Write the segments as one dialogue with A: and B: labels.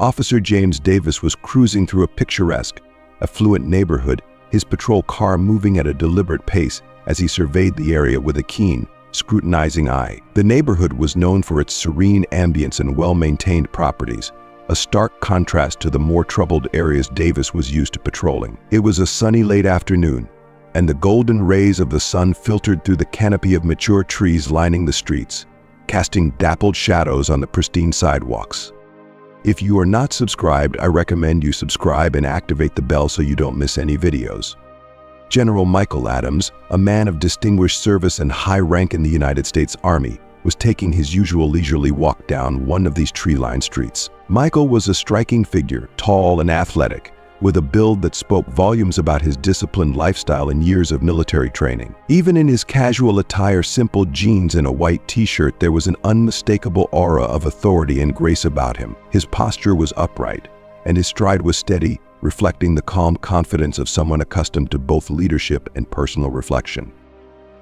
A: Officer James Davis was cruising through a picturesque, affluent neighborhood, his patrol car moving at a deliberate pace as he surveyed the area with a keen, scrutinizing eye. The neighborhood was known for its serene ambience and well-maintained properties, a stark contrast to the more troubled areas Davis was used to patrolling. It was a sunny late afternoon, and the golden rays of the sun filtered through the canopy of mature trees lining the streets, casting dappled shadows on the pristine sidewalks. If you are not subscribed, I recommend you subscribe and activate the bell so you don't miss any videos. General Michael Adams, a man of distinguished service and high rank in the United States Army, was taking his usual leisurely walk down one of these tree-lined streets. Michael was a striking figure, tall and athletic, with a build that spoke volumes about his disciplined lifestyle and years of military training. Even in his casual attire, simple jeans and a white t-shirt, there was an unmistakable aura of authority and grace about him. His posture was upright, and his stride was steady, reflecting the calm confidence of someone accustomed to both leadership and personal reflection.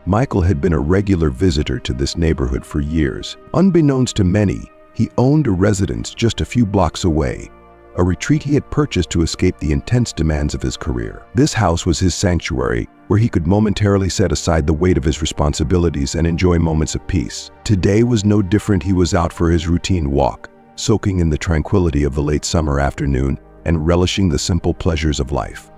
A: Michael had been a regular visitor to this neighborhood for years. Unbeknownst to many, he owned a residence just a few blocks away, a retreat he had purchased to escape the intense demands of his career. This house was his sanctuary, where he could momentarily set aside the weight of his responsibilities and enjoy moments of peace. Today was no different. He was out for his routine walk, soaking in the tranquility of the late summer afternoon and relishing the simple pleasures of life.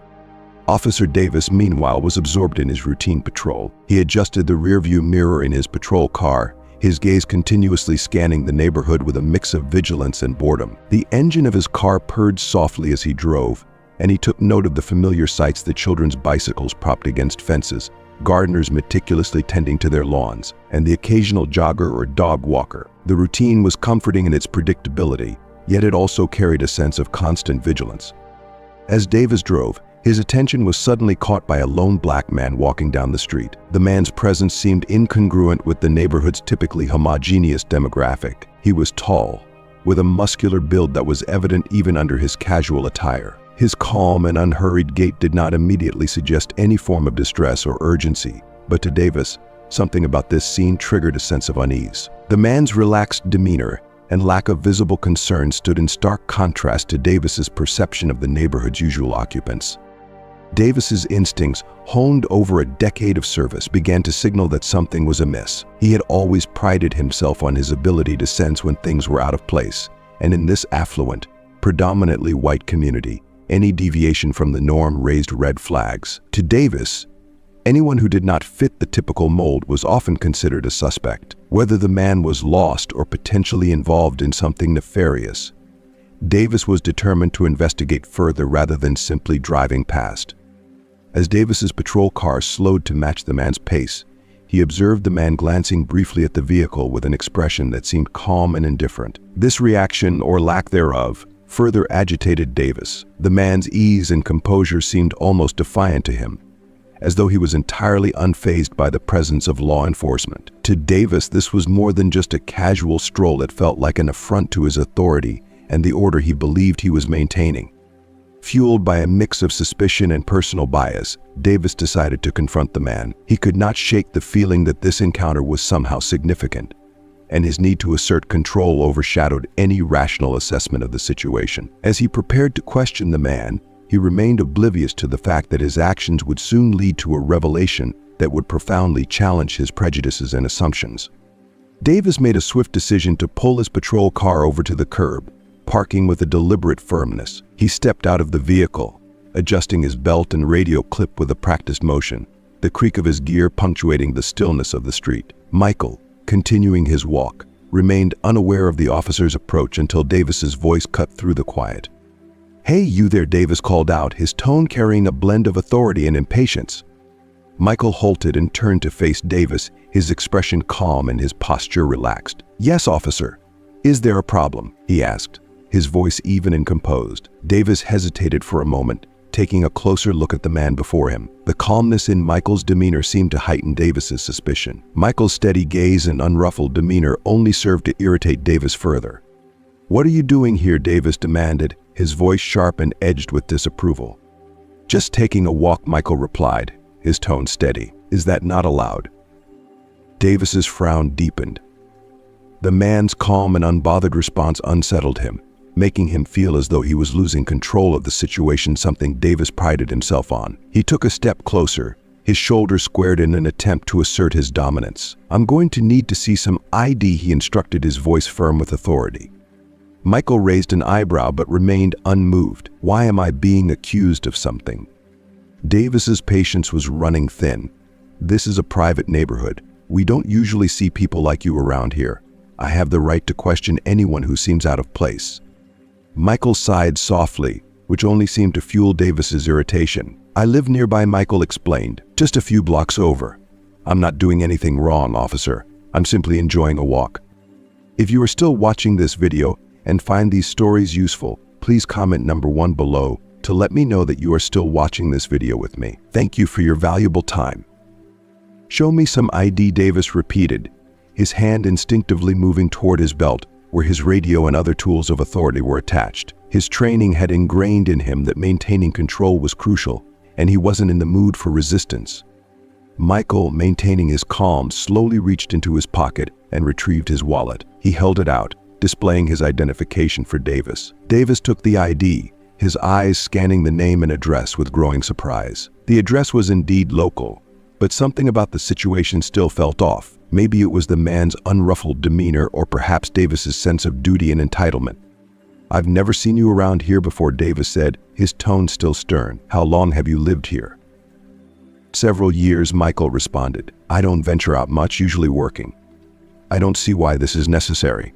A: Officer Davis, meanwhile, was absorbed in his routine patrol. He adjusted the rearview mirror in his patrol car, his gaze continuously scanning the neighborhood with a mix of vigilance and boredom. The engine of his car purred softly as he drove, and he took note of the familiar sights: the children's bicycles propped against fences, gardeners meticulously tending to their lawns, and the occasional jogger or dog walker. The routine was comforting in its predictability, yet it also carried a sense of constant vigilance. As Davis drove, his attention was suddenly caught by a lone black man walking down the street. The man's presence seemed incongruent with the neighborhood's typically homogeneous demographic. He was tall, with a muscular build that was evident even under his casual attire. His calm and unhurried gait did not immediately suggest any form of distress or urgency, but to Davis, something about this scene triggered a sense of unease. The man's relaxed demeanor and lack of visible concern stood in stark contrast to Davis's perception of the neighborhood's usual occupants. Davis's instincts, honed over a decade of service, began to signal that something was amiss. He had always prided himself on his ability to sense when things were out of place, and in this affluent, predominantly white community, any deviation from the norm raised red flags. To Davis, anyone who did not fit the typical mold was often considered a suspect. Whether the man was lost or potentially involved in something nefarious, Davis was determined to investigate further rather than simply driving past. As Davis's patrol car slowed to match the man's pace, he observed the man glancing briefly at the vehicle with an expression that seemed calm and indifferent. This reaction, or lack thereof, further agitated Davis. The man's ease and composure seemed almost defiant to him, as though he was entirely unfazed by the presence of law enforcement. To Davis, this was more than just a casual stroll. It felt like an affront to his authority and the order he believed he was maintaining. Fueled by a mix of suspicion and personal bias, Davis decided to confront the man. He could not shake the feeling that this encounter was somehow significant, and his need to assert control overshadowed any rational assessment of the situation. As he prepared to question the man, he remained oblivious to the fact that his actions would soon lead to a revelation that would profoundly challenge his prejudices and assumptions. Davis made a swift decision to pull his patrol car over to the curb, parking with a deliberate firmness. He stepped out of the vehicle, adjusting his belt and radio clip with a practiced motion, the creak of his gear punctuating the stillness of the street. Michael, continuing his walk, remained unaware of the officer's approach until Davis's voice cut through the quiet. "Hey, you there," Davis called out, his tone carrying a blend of authority and impatience. Michael halted and turned to face Davis, his expression calm and his posture relaxed. "Yes, officer. Is there a problem?" he asked, his voice even and composed. Davis hesitated for a moment, taking a closer look at the man before him. The calmness in Michael's demeanor seemed to heighten Davis's suspicion. Michael's steady gaze and unruffled demeanor only served to irritate Davis further. "What are you doing here?" Davis demanded, his voice sharp and edged with disapproval. "Just taking a walk," Michael replied, his tone steady. "Is that not allowed?" Davis's frown deepened. The man's calm and unbothered response unsettled him, making him feel as though he was losing control of the situation, something Davis prided himself on. He took a step closer, his shoulders squared in an attempt to assert his dominance. "I'm going to need to see some ID," he instructed, his voice firm with authority. Michael raised an eyebrow but remained unmoved. "Why am I being accused of something?" Davis's patience was running thin. "This is a private neighborhood. We don't usually see people like you around here. I have the right to question anyone who seems out of place." Michael sighed softly, which only seemed to fuel Davis's irritation. "I live nearby," Michael explained, "just a few blocks over. I'm not doing anything wrong, officer. I'm simply enjoying a walk." If you are still watching this video and find these stories useful, please comment number 1 below to let me know that you are still watching this video with me. Thank you for your valuable time. "Show me some ID," Davis repeated, his hand instinctively moving toward his belt, where his radio and other tools of authority were attached. His training had ingrained in him that maintaining control was crucial, and he wasn't in the mood for resistance. Michael, maintaining his calm, slowly reached into his pocket and retrieved his wallet. He held it out, displaying his identification for Davis. Davis took the ID, his eyes scanning the name and address with growing surprise. The address was indeed local, but something about the situation still felt off. Maybe it was the man's unruffled demeanor, or perhaps Davis's sense of duty and entitlement. "I've never seen you around here before," Davis said, his tone still stern. "How long have you lived here?" "Several years," Michael responded. "I don't venture out much, usually working." "I don't see why this is necessary."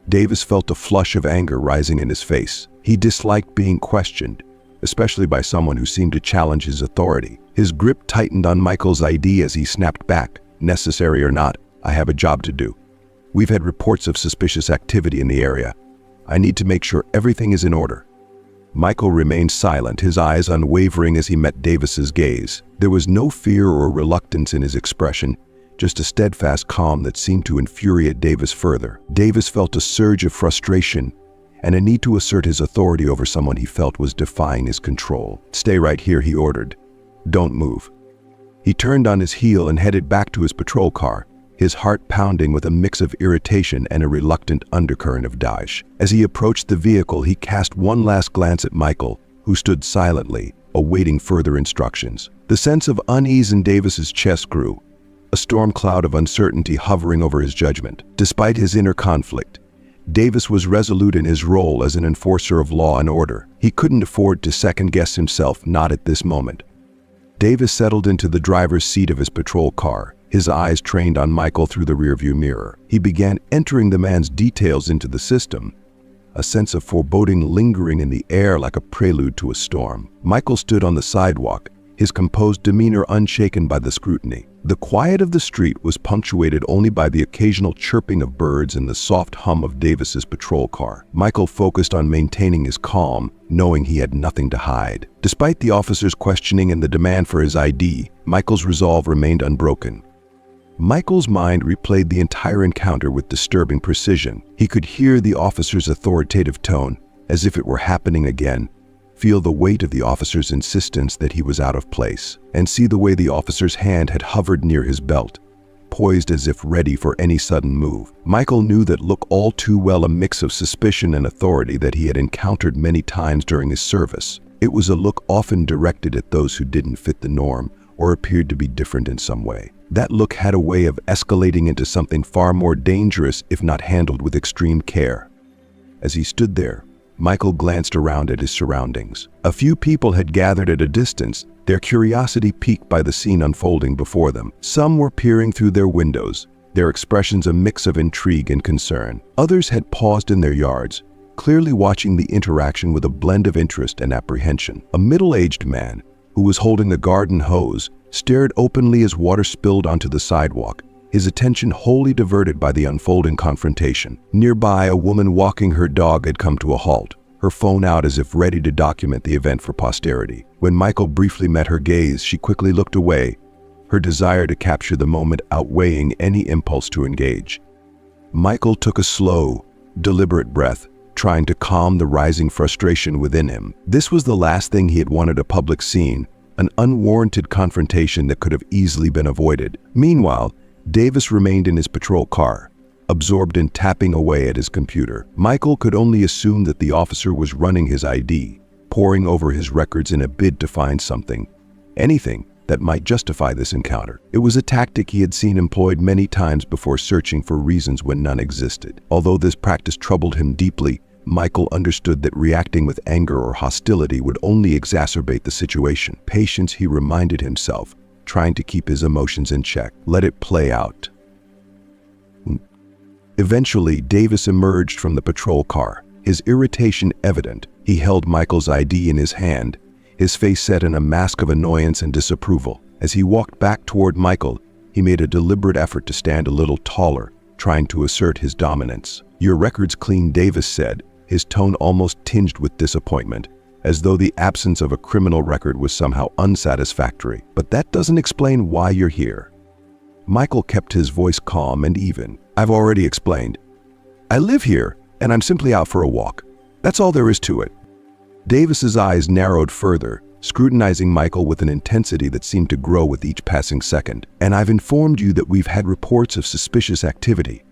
A: Davis felt a flush of anger rising in his face. He disliked being questioned, especially by someone who seemed to challenge his authority. His grip tightened on Michael's ID as he snapped back. "Necessary or not, I have a job to do. We've had reports of suspicious activity in the area. I need to make sure everything is in order." Michael remained silent, his eyes unwavering as he met Davis's gaze. There was no fear or reluctance in his expression, just a steadfast calm that seemed to infuriate Davis further. Davis felt a surge of frustration and a need to assert his authority over someone he felt was defying his control. "Stay right here," he ordered. "Don't move." He turned on his heel and headed back to his patrol car, his heart pounding with a mix of irritation and a reluctant undercurrent of doubt. As he approached the vehicle, he cast one last glance at Michael, who stood silently, awaiting further instructions. The sense of unease in Davis's chest grew, a storm cloud of uncertainty hovering over his judgment. Despite his inner conflict, Davis was resolute in his role as an enforcer of law and order. He couldn't afford to second-guess himself, not at this moment. Davis settled into the driver's seat of his patrol car, his eyes trained on Michael through the rearview mirror. He began entering the man's details into the system, a sense of foreboding lingering in the air like a prelude to a storm. Michael stood on the sidewalk, his composed demeanor unshaken by the scrutiny. The quiet of the street was punctuated only by the occasional chirping of birds and the soft hum of Davis's patrol car. Michael focused on maintaining his calm, knowing he had nothing to hide. Despite the officer's questioning and the demand for his ID, Michael's resolve remained unbroken. Michael's mind replayed the entire encounter with disturbing precision. He could hear the officer's authoritative tone, as if it were happening again, feel the weight of the officer's insistence that he was out of place, and see the way the officer's hand had hovered near his belt, poised as if ready for any sudden move. Michael knew that look all too well, a mix of suspicion and authority that he had encountered many times during his service. It was a look often directed at those who didn't fit the norm or appeared to be different in some way. That look had a way of escalating into something far more dangerous if not handled with extreme care. As he stood there, Michael glanced around at his surroundings. A few people had gathered at a distance, their curiosity piqued by the scene unfolding before them. Some were peering through their windows, their expressions a mix of intrigue and concern. Others had paused in their yards, clearly watching the interaction with a blend of interest and apprehension. A middle-aged man, who was holding a garden hose, stared openly as water spilled onto the sidewalk, his attention wholly diverted by the unfolding confrontation. Nearby, a woman walking her dog had come to a halt, her phone out as if ready to document the event for posterity. When Michael briefly met her gaze, she quickly looked away, her desire to capture the moment outweighing any impulse to engage. Michael took a slow, deliberate breath, trying to calm the rising frustration within him. This was the last thing he had wanted: a public scene, an unwarranted confrontation that could have easily been avoided. Meanwhile, Davis remained in his patrol car, absorbed in tapping away at his computer. Michael could only assume that the officer was running his ID, poring over his records in a bid to find anything that might justify this encounter. It was a tactic he had seen employed many times before, searching for reasons when none existed. Although this practice troubled him deeply, Michael understood that reacting with anger or hostility would only exacerbate the situation. Patience, he reminded himself, trying to keep his emotions in check. Let it play out. Eventually, Davis emerged from the patrol car, his irritation evident. He held Michael's ID in his hand, his face set in a mask of annoyance and disapproval. As he walked back toward Michael, he made a deliberate effort to stand a little taller, trying to assert his dominance. "Your record's clean," Davis said, his tone almost tinged with disappointment, as though the absence of a criminal record was somehow unsatisfactory. "But that doesn't explain why you're here." Michael kept his voice calm and even. "I've already explained. I live here, and I'm simply out for a walk. That's all there is to it." Davis's eyes narrowed further, scrutinizing Michael with an intensity that seemed to grow with each passing second. "And I've informed you that we've had reports of suspicious activity.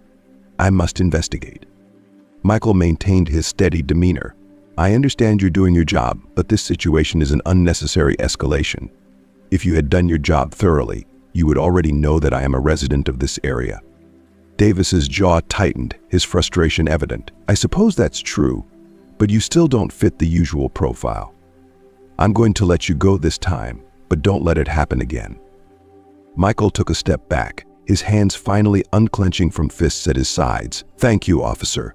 A: I must investigate." Michael maintained his steady demeanor. "I understand you're doing your job, but this situation is an unnecessary escalation. If you had done your job thoroughly, you would already know that I am a resident of this area." Davis's jaw tightened, his frustration evident. "I suppose that's true, but you still don't fit the usual profile. I'm going to let you go this time, but don't let it happen again." Michael took a step back, his hands finally unclenching from fists at his sides. "Thank you, officer.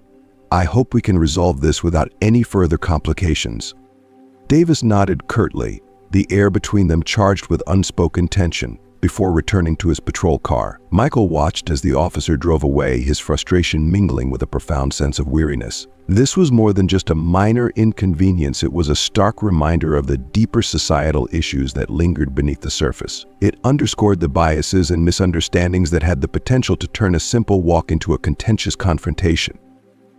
A: I hope we can resolve this without any further complications." Davis nodded curtly, the air between them charged with unspoken tension, before returning to his patrol car. Michael watched as the officer drove away, his frustration mingling with a profound sense of weariness. This was more than just a minor inconvenience, it was a stark reminder of the deeper societal issues that lingered beneath the surface. It underscored the biases and misunderstandings that had the potential to turn a simple walk into a contentious confrontation.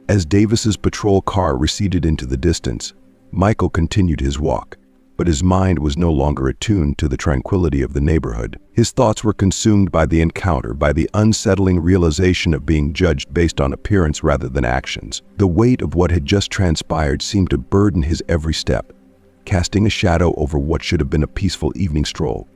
A: As Davis's patrol car receded into the distance, Michael continued his walk, but his mind was no longer attuned to the tranquility of the neighborhood. His thoughts were consumed by the encounter, by the unsettling realization of being judged based on appearance rather than actions. The weight of what had just transpired seemed to burden his every step, casting a shadow over what should have been a peaceful evening stroll.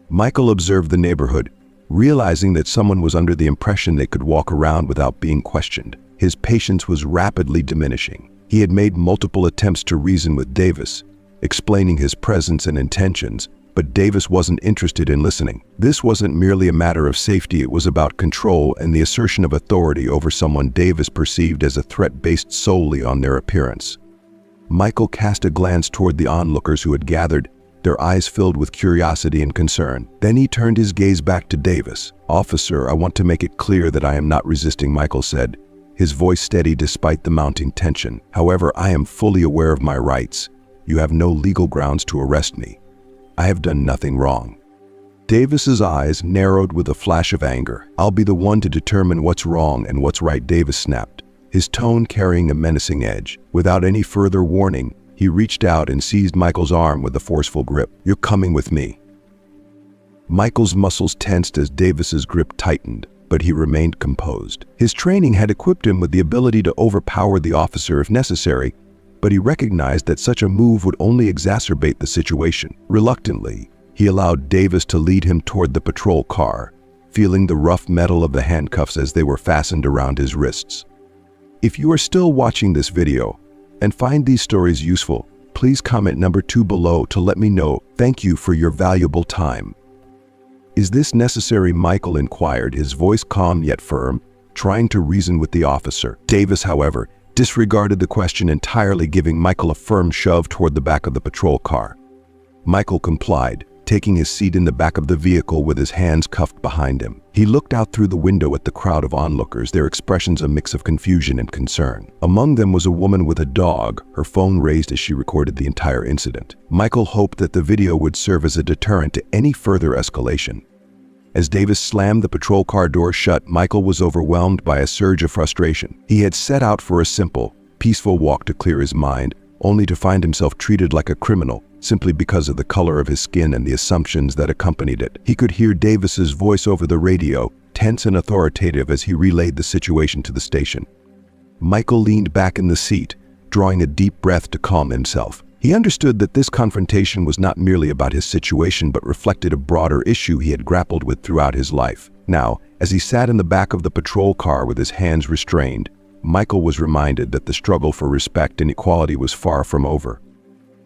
A: Michael observed the neighborhood, realizing that someone was under the impression they could walk around without being questioned. His patience was rapidly diminishing. He had made multiple attempts to reason with Davis, explaining his presence and intentions, but Davis wasn't interested in listening. This wasn't merely a matter of safety, it was about control and the assertion of authority over someone Davis perceived as a threat based solely on their appearance. Michael cast a glance toward the onlookers who had gathered, their eyes filled with curiosity and concern. Then he turned his gaze back to Davis. "Officer, I want to make it clear that I am not resisting," Michael said, his voice steady despite the mounting tension. "However, I am fully aware of my rights. You have no legal grounds to arrest me. I have done nothing wrong." Davis's eyes narrowed with a flash of anger. "I'll be the one to determine what's wrong and what's right," Davis snapped, his tone carrying a menacing edge. Without any further warning, he reached out and seized Michael's arm with a forceful grip. "You're coming with me." Michael's muscles tensed as Davis's grip tightened, but he remained composed. His training had equipped him with the ability to overpower the officer if necessary, but he recognized that such a move would only exacerbate the situation. Reluctantly, he allowed Davis to lead him toward the patrol car, feeling the rough metal of the handcuffs as they were fastened around his wrists. If you are still watching this video and find these stories useful, please comment number 2 below to let me know. Thank you for your valuable time. "Is this necessary?" Michael inquired, his voice calm yet firm, trying to reason with the officer. Davis, however, disregarded the question entirely, giving Michael a firm shove toward the back of the patrol car. Michael complied, taking his seat in the back of the vehicle with his hands cuffed behind him. He looked out through the window at the crowd of onlookers, their expressions a mix of confusion and concern. Among them was a woman with a dog, her phone raised as she recorded the entire incident. Michael hoped that the video would serve as a deterrent to any further escalation. As Davis slammed the patrol car door shut, Michael was overwhelmed by a surge of frustration. He had set out for a simple, peaceful walk to clear his mind, only to find himself treated like a criminal, simply because of the color of his skin and the assumptions that accompanied it. He could hear Davis's voice over the radio, tense and authoritative as he relayed the situation to the station. Michael leaned back in the seat, drawing a deep breath to calm himself. He understood that this confrontation was not merely about his situation but reflected a broader issue he had grappled with throughout his life. Now, as he sat in the back of the patrol car with his hands restrained, Michael was reminded that the struggle for respect and equality was far from over.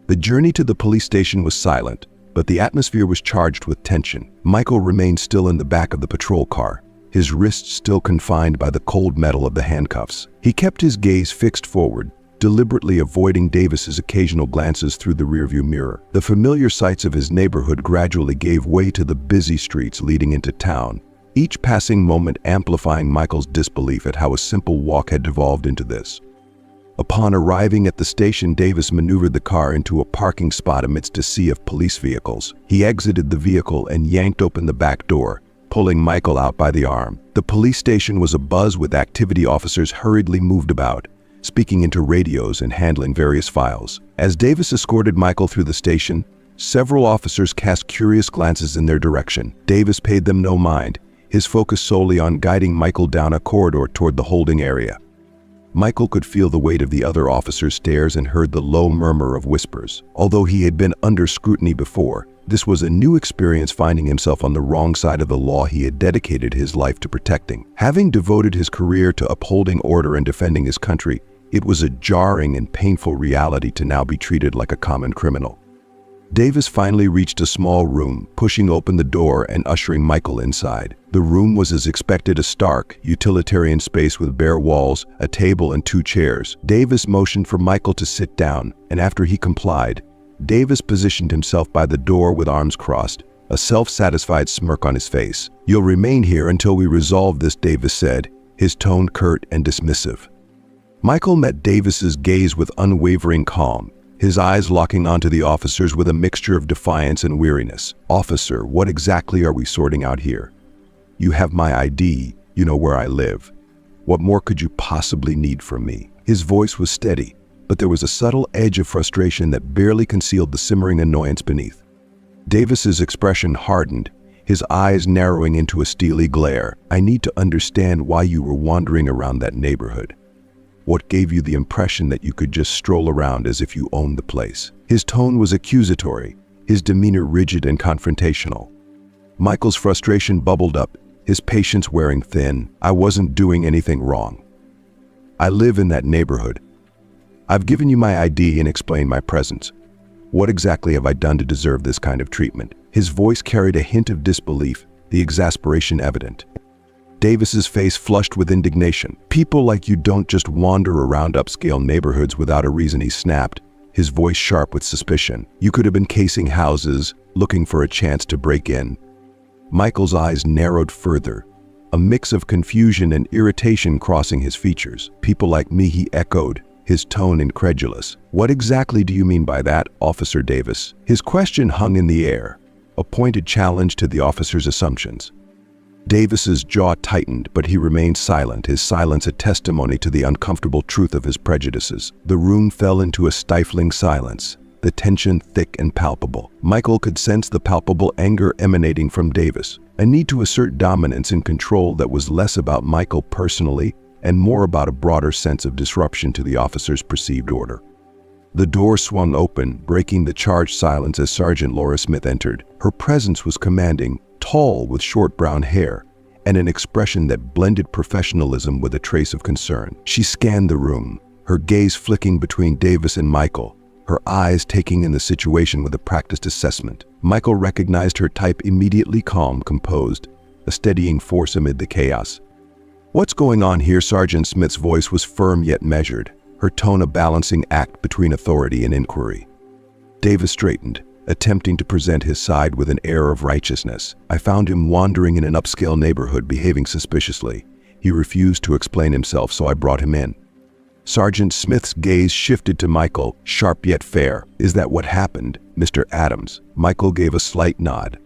A: The journey to the police station was silent, but the atmosphere was charged with tension. Michael remained still in the back of the patrol car, his wrists still confined by the cold metal of the handcuffs. He kept his gaze fixed forward, deliberately avoiding Davis's occasional glances through the rearview mirror. The familiar sights of his neighborhood gradually gave way to the busy streets leading into town, each passing moment amplifying Michael's disbelief at how a simple walk had devolved into this. Upon arriving at the station, Davis maneuvered the car into a parking spot amidst a sea of police vehicles. He exited the vehicle and yanked open the back door, pulling Michael out by the arm. The police station was abuzz with activity. Officers hurriedly moved about, speaking into radios and handling various files. As Davis escorted Michael through the station, several officers cast curious glances in their direction. Davis paid them no mind, his focus solely on guiding Michael down a corridor toward the holding area. Michael could feel the weight of the other officers' stares and heard the low murmur of whispers. Although he had been under scrutiny before, this was a new experience, finding himself on the wrong side of the law he had dedicated his life to protecting. Having devoted his career to upholding order and defending his country, it was a jarring and painful reality to now be treated like a common criminal. Davis finally reached a small room, pushing open the door and ushering Michael inside. The room was as expected, a stark, utilitarian space with bare walls, a table and 2 chairs. Davis motioned for Michael to sit down, and after he complied, Davis positioned himself by the door with arms crossed, a self-satisfied smirk on his face. "You'll remain here until we resolve this," Davis said, his tone curt and dismissive. Michael met Davis's gaze with unwavering calm, his eyes locking onto the officers with a mixture of defiance and weariness. "Officer, what exactly are we sorting out here? You have my ID, you know where I live. What more could you possibly need from me?" His voice was steady, but there was a subtle edge of frustration that barely concealed the simmering annoyance beneath. Davis's expression hardened, his eyes narrowing into a steely glare. "I need to understand why you were wandering around that neighborhood. What gave you the impression that you could just stroll around as if you owned the place?" His tone was accusatory, his demeanor rigid and confrontational. Michael's frustration bubbled up, his patience wearing thin. "I wasn't doing anything wrong. I live in that neighborhood. I've given you my ID and explained my presence. What exactly have I done to deserve this kind of treatment?" His voice carried a hint of disbelief, the exasperation evident. Davis's face flushed with indignation. "People like you don't just wander around upscale neighborhoods without a reason," he snapped, his voice sharp with suspicion. "You could have been casing houses, looking for a chance to break in." Michael's eyes narrowed further, a mix of confusion and irritation crossing his features. "People like me," he echoed, his tone incredulous. "What exactly do you mean by that, Officer Davis?" His question hung in the air, a pointed challenge to the officer's assumptions. Davis's jaw tightened, but he remained silent, his silence a testimony to the uncomfortable truth of his prejudices. The room fell into a stifling silence, the tension thick and palpable. Michael could sense the palpable anger emanating from Davis, a need to assert dominance and control that was less about Michael personally and more about a broader sense of disruption to the officer's perceived order. The door swung open, breaking the charged silence as Sergeant Laura Smith entered. Her presence was commanding, tall with short brown hair, and an expression that blended professionalism with a trace of concern. She scanned the room, her gaze flicking between Davis and Michael, her eyes taking in the situation with a practiced assessment. Michael recognized her type immediately, calm, composed, a steadying force amid the chaos. "What's going on here?" Sergeant Smith's voice was firm yet measured, her tone a balancing act between authority and inquiry. Davis straightened, attempting to present his side with an air of righteousness. "I found him wandering in an upscale neighborhood, behaving suspiciously. He refused to explain himself, so I brought him in." Sergeant Smith's gaze shifted to Michael, sharp yet fair. "Is that what happened, Mr. Adams?" Michael gave a slight nod.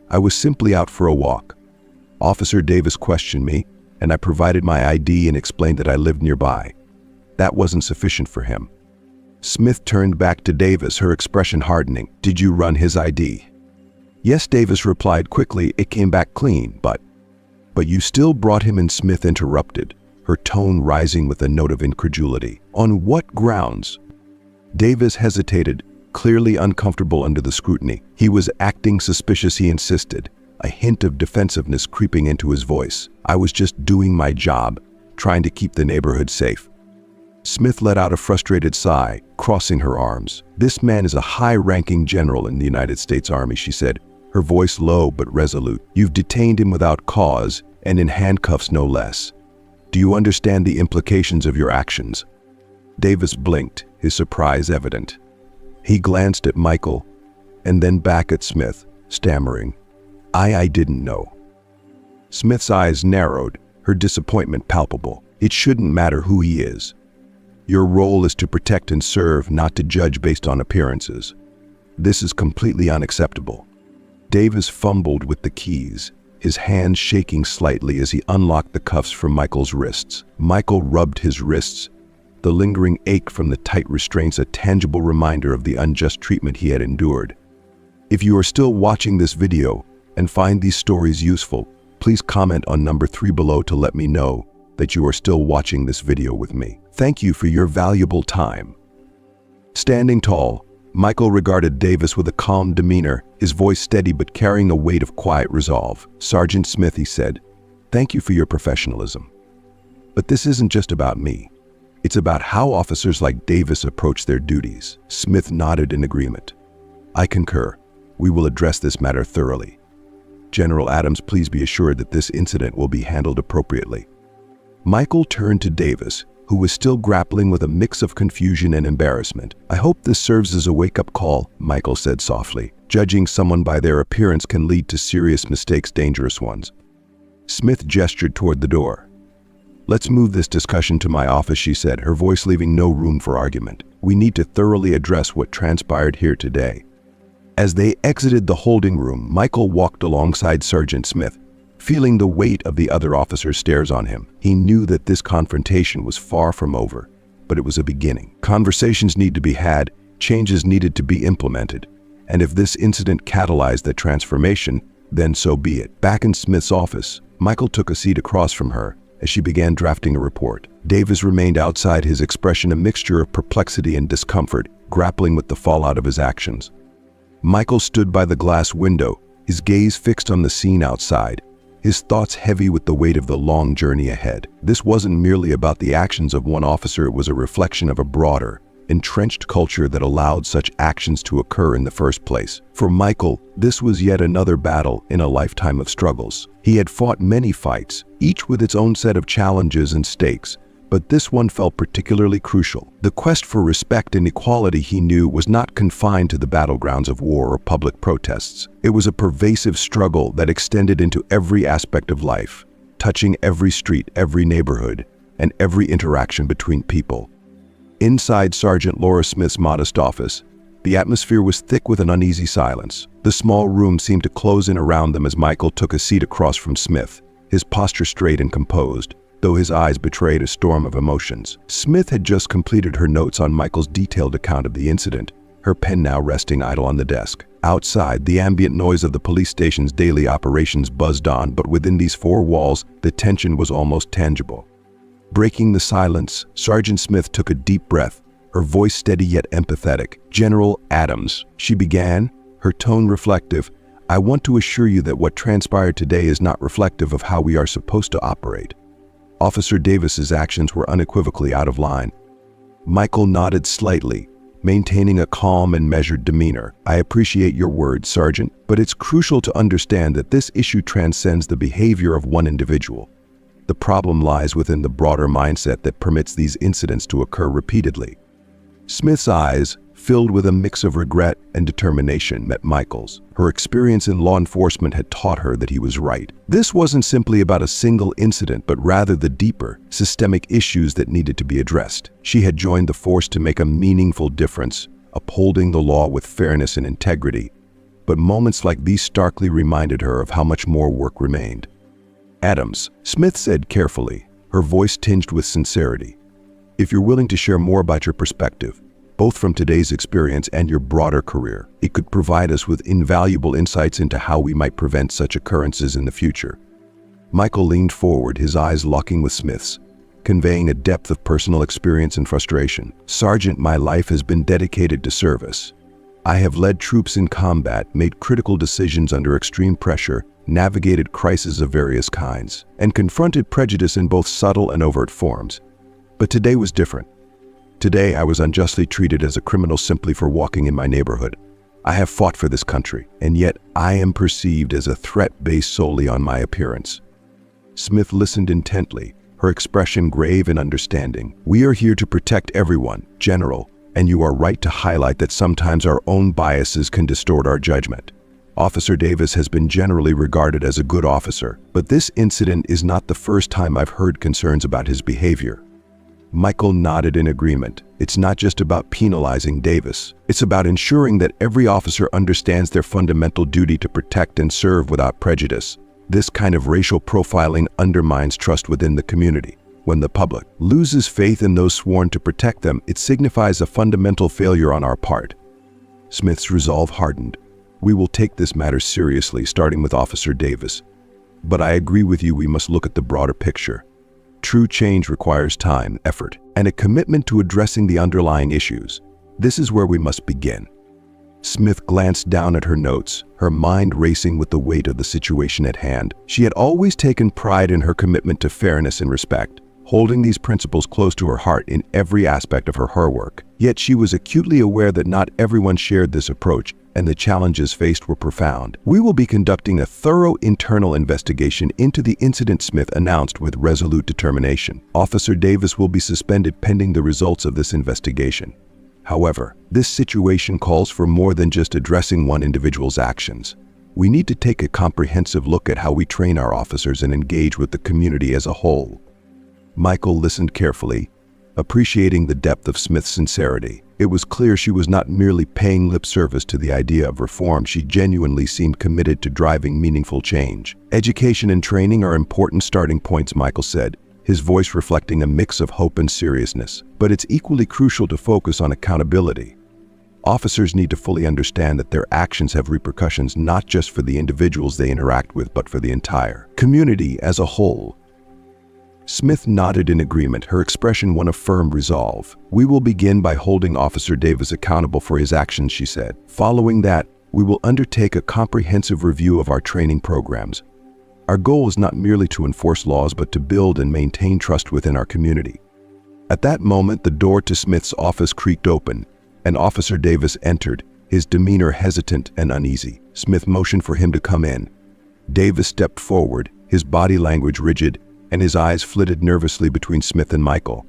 A: "I was simply out for a walk. Officer Davis questioned me, and I provided my ID and explained that I lived nearby. That wasn't sufficient for him." Smith turned back to Davis, her expression hardening. "Did you run his ID?" "Yes," Davis replied quickly. "It came back clean, but..." "But you still brought him in," Smith interrupted, her tone rising with a note of incredulity. "On what grounds?" Davis hesitated, clearly uncomfortable under the scrutiny. He was acting suspicious, he insisted, a hint of defensiveness creeping into his voice. "I was just doing my job, trying to keep the neighborhood safe." Smith let out a frustrated sigh, crossing her arms. "This man is a high-ranking general in the United States Army," she said, her voice low but resolute. "You've detained him without cause, and in handcuffs no less. Do you understand the implications of your actions?" Davis blinked, his surprise evident. He glanced at Michael, and then back at Smith, stammering, I didn't know." Smith's eyes narrowed, her disappointment palpable. "It shouldn't matter who he is. Your role is to protect and serve, not to judge based on appearances. This is completely unacceptable." Davis fumbled with the keys, his hands shaking slightly as he unlocked the cuffs from Michael's wrists. Michael rubbed his wrists, the lingering ache from the tight restraints a tangible reminder of the unjust treatment he had endured. If you are still watching this video and find these stories useful, please comment on number 3 below to let me know that you are still watching this video with me. Thank you for your valuable time. Standing tall, Michael regarded Davis with a calm demeanor, his voice steady but carrying a weight of quiet resolve. "Sergeant Smith," he said, "thank you for your professionalism. But this isn't just about me. It's about how officers like Davis approach their duties." Smith nodded in agreement. "I concur. We will address this matter thoroughly. General Adams, please be assured that this incident will be handled appropriately." Michael turned to Davis, who was still grappling with a mix of confusion and embarrassment. "I hope this serves as a wake-up call," Michael said softly. "Judging someone by their appearance can lead to serious mistakes, dangerous ones." Smith gestured toward the door. "Let's move this discussion to my office," she said, her voice leaving no room for argument. "We need to thoroughly address what transpired here today." As they exited the holding room, Michael walked alongside Sergeant Smith, feeling the weight of the other officer's stares on him. He knew that this confrontation was far from over, but it was a beginning. Conversations need to be had, changes needed to be implemented, and if this incident catalyzed that transformation, then so be it. Back in Smith's office, Michael took a seat across from her as she began drafting a report. Davis remained outside, his expression a mixture of perplexity and discomfort, grappling with the fallout of his actions. Michael stood by the glass window, his gaze fixed on the scene outside, his thoughts heavy with the weight of the long journey ahead. This wasn't merely about the actions of one officer, it was a reflection of a broader, entrenched culture that allowed such actions to occur in the first place. For Michael, this was yet another battle in a lifetime of struggles. He had fought many fights, each with its own set of challenges and stakes, but this one felt particularly crucial. The quest for respect and equality, he knew, was not confined to the battlegrounds of war or public protests. It was a pervasive struggle that extended into every aspect of life, touching every street, every neighborhood, and every interaction between people. Inside Sergeant Laura Smith's modest office, the atmosphere was thick with an uneasy silence. The small room seemed to close in around them as Michael took a seat across from Smith, his posture straight and composed, though his eyes betrayed a storm of emotions. Smith had just completed her notes on Michael's detailed account of the incident, her pen now resting idle on the desk. Outside, the ambient noise of the police station's daily operations buzzed on, but within these four walls, the tension was almost tangible. Breaking the silence, Sergeant Smith took a deep breath, her voice steady yet empathetic. "General Adams," she began, her tone reflective, "I want to assure you that what transpired today is not reflective of how we are supposed to operate. Officer Davis's actions were unequivocally out of line." Michael nodded slightly, maintaining a calm and measured demeanor. "I appreciate your words, Sergeant, but it's crucial to understand that this issue transcends the behavior of one individual. The problem lies within the broader mindset that permits these incidents to occur repeatedly." Smith's eyes, filled with a mix of regret and determination, met Michael's. Her experience in law enforcement had taught her that he was right. This wasn't simply about a single incident, but rather the deeper, systemic issues that needed to be addressed. She had joined the force to make a meaningful difference, upholding the law with fairness and integrity. But moments like these starkly reminded her of how much more work remained. "Adams," Smith said carefully, her voice tinged with sincerity, "if you're willing to share more about your perspective, both from today's experience and your broader career, it could provide us with invaluable insights into how we might prevent such occurrences in the future." Michael leaned forward, his eyes locking with Smith's, conveying a depth of personal experience and frustration. "Sergeant, my life has been dedicated to service. I have led troops in combat, made critical decisions under extreme pressure, navigated crises of various kinds, and confronted prejudice in both subtle and overt forms. But today was different. Today I was unjustly treated as a criminal simply for walking in my neighborhood. I have fought for this country, and yet I am perceived as a threat based solely on my appearance." Smith listened intently, her expression grave and understanding. "We are here to protect everyone, General, and you are right to highlight that sometimes our own biases can distort our judgment. Officer Davis has been generally regarded as a good officer, but this incident is not the first time I've heard concerns about his behavior." Michael nodded in agreement. "It's not just about penalizing Davis. It's about ensuring that every officer understands their fundamental duty to protect and serve without prejudice. This kind of racial profiling undermines trust within the community. When the public loses faith in those sworn to protect them, it signifies a fundamental failure on our part." Smith's resolve hardened. "We will take this matter seriously, starting with Officer Davis. But I agree with you, we must look at the broader picture. True change requires time, effort, and a commitment to addressing the underlying issues. This is where we must begin." Smith glanced down at her notes, her mind racing with the weight of the situation at hand. She had always taken pride in her commitment to fairness and respect, holding these principles close to her heart in every aspect of her work. Yet she was acutely aware that not everyone shared this approach, and the challenges faced were profound. "We will be conducting a thorough internal investigation into the incident," Smith announced with resolute determination. "Officer Davis will be suspended pending the results of this investigation. However, this situation calls for more than just addressing one individual's actions. We need to take a comprehensive look at how we train our officers and engage with the community as a whole." Michael listened carefully, appreciating the depth of Smith's sincerity. It was clear she was not merely paying lip service to the idea of reform. She genuinely seemed committed to driving meaningful change. "Education and training are important starting points," Michael said, his voice reflecting a mix of hope and seriousness. "But it's equally crucial to focus on accountability. Officers need to fully understand that their actions have repercussions not just for the individuals they interact with, but for the entire community as a whole." Smith nodded in agreement, her expression one of firm resolve. "We will begin by holding Officer Davis accountable for his actions," she said. "Following that, we will undertake a comprehensive review of our training programs. Our goal is not merely to enforce laws, but to build and maintain trust within our community." At that moment, the door to Smith's office creaked open, and Officer Davis entered, his demeanor hesitant and uneasy. Smith motioned for him to come in. Davis stepped forward, his body language rigid, and his eyes flitted nervously between Smith and Michael.